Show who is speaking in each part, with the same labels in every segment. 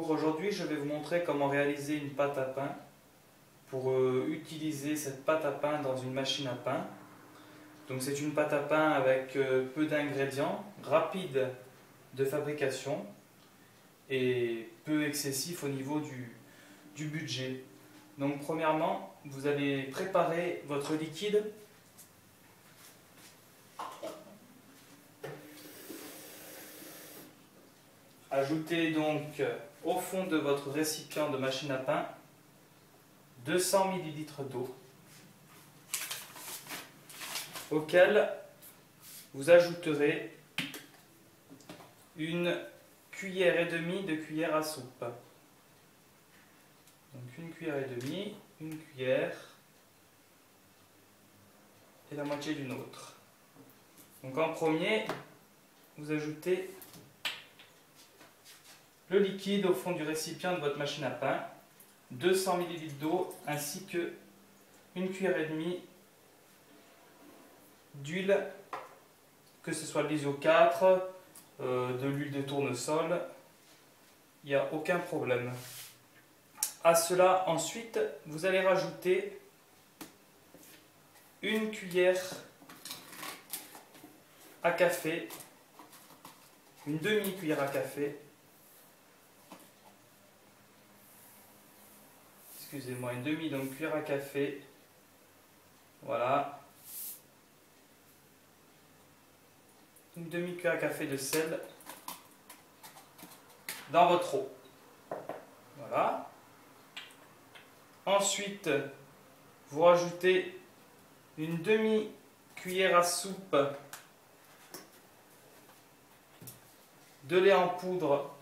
Speaker 1: Bonjour, aujourd'hui je vais vous montrer comment réaliser une pâte à pain pour utiliser cette pâte à pain dans une machine à pain. Donc c'est une pâte à pain avec peu d'ingrédients, rapide de fabrication et peu excessif au niveau du budget. Donc premièrement, vous allez préparer votre liquide. Ajoutez donc au fond de votre récipient de machine à pain 200 ml d'eau, auquel vous ajouterez une cuillère et demie de cuillère à soupe. Donc une cuillère et demie, une cuillère et la moitié d'une autre. Donc en premier, vous ajoutez le liquide au fond du récipient de votre machine à pain, 200 ml d'eau ainsi que une cuillère et demie d'huile, que ce soit de l'ISO 4, de l'huile de tournesol, il n'y a aucun problème. À cela, ensuite, vous allez rajouter une cuillère à café, une demi-cuillère à café, excusez-moi, une demi donc cuillère à café, voilà, une demi-cuillère à café de sel dans votre eau, voilà. Ensuite, vous rajoutez une demi-cuillère à soupe de lait en poudre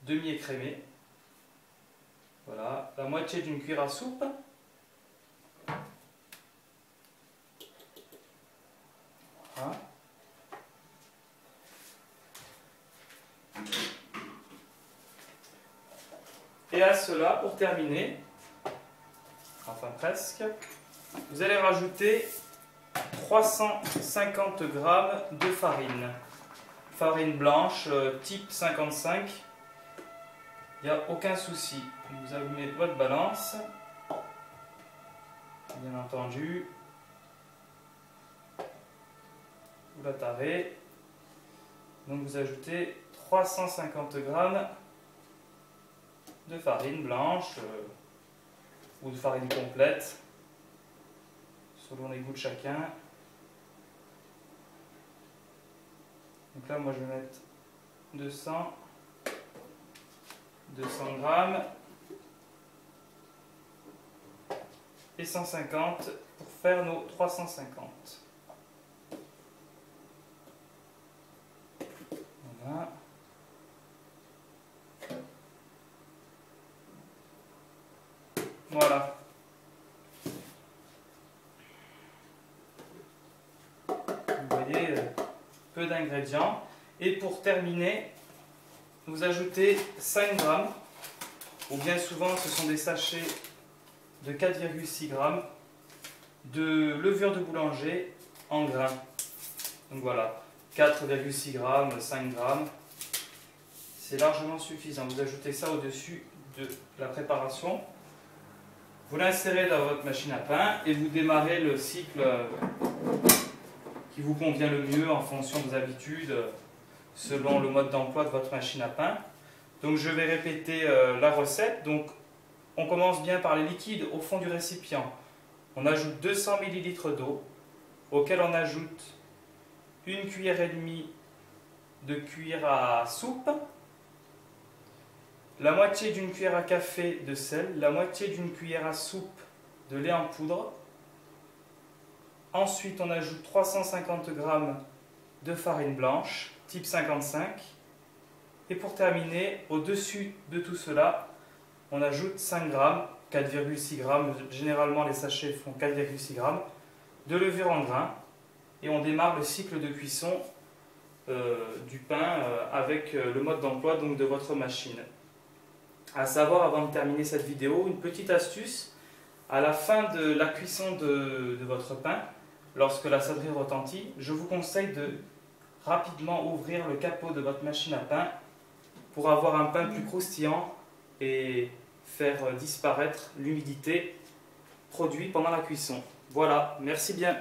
Speaker 1: demi-écrémé. Voilà, la moitié d'une cuillère à soupe. Voilà. Et à cela, pour terminer, enfin presque, vous allez rajouter 350 g de farine. Farine blanche type 55. Il n'y a aucun souci. Vous allumez votre balance, bien entendu. Vous la tarez. Donc vous ajoutez 350 g de farine blanche ou de farine complète, selon les goûts de chacun. Donc là, moi je vais mettre 200 g et 150 pour faire nos 350. Voilà. Voilà. Vous voyez, peu d'ingrédients. Et pour terminer, vous ajoutez 5 g, ou bien souvent ce sont des sachets de 4,6 g de levure de boulanger en grains. Donc voilà, 4,6 g, 5 g, c'est largement suffisant. Vous ajoutez ça au-dessus de la préparation. Vous l'insérez dans votre machine à pain et vous démarrez le cycle qui vous convient le mieux en fonction de vos habitudes, selon le mode d'emploi de votre machine à pain. Donc je vais répéter la recette. Donc on commence bien par les liquides au fond du récipient. On ajoute 200 ml d'eau, auquel on ajoute une cuillère et demie de cuillère à soupe, la moitié d'une cuillère à café de sel, la moitié d'une cuillère à soupe de lait en poudre. Ensuite, on ajoute 350 g de farine blanche, type 55. Et pour terminer, au-dessus de tout cela, on ajoute 5 g, 4,6 g, généralement les sachets font 4,6 g, de levure en grains. Et on démarre le cycle de cuisson du pain avec le mode d'emploi donc de votre machine. À savoir, avant de terminer cette vidéo, une petite astuce. À la fin de la cuisson de votre pain, lorsque la sonnerie retentit, je vous conseille de rapidement ouvrir le capot de votre machine à pain pour avoir un pain plus croustillant et faire disparaître l'humidité produite pendant la cuisson. Voilà, merci bien.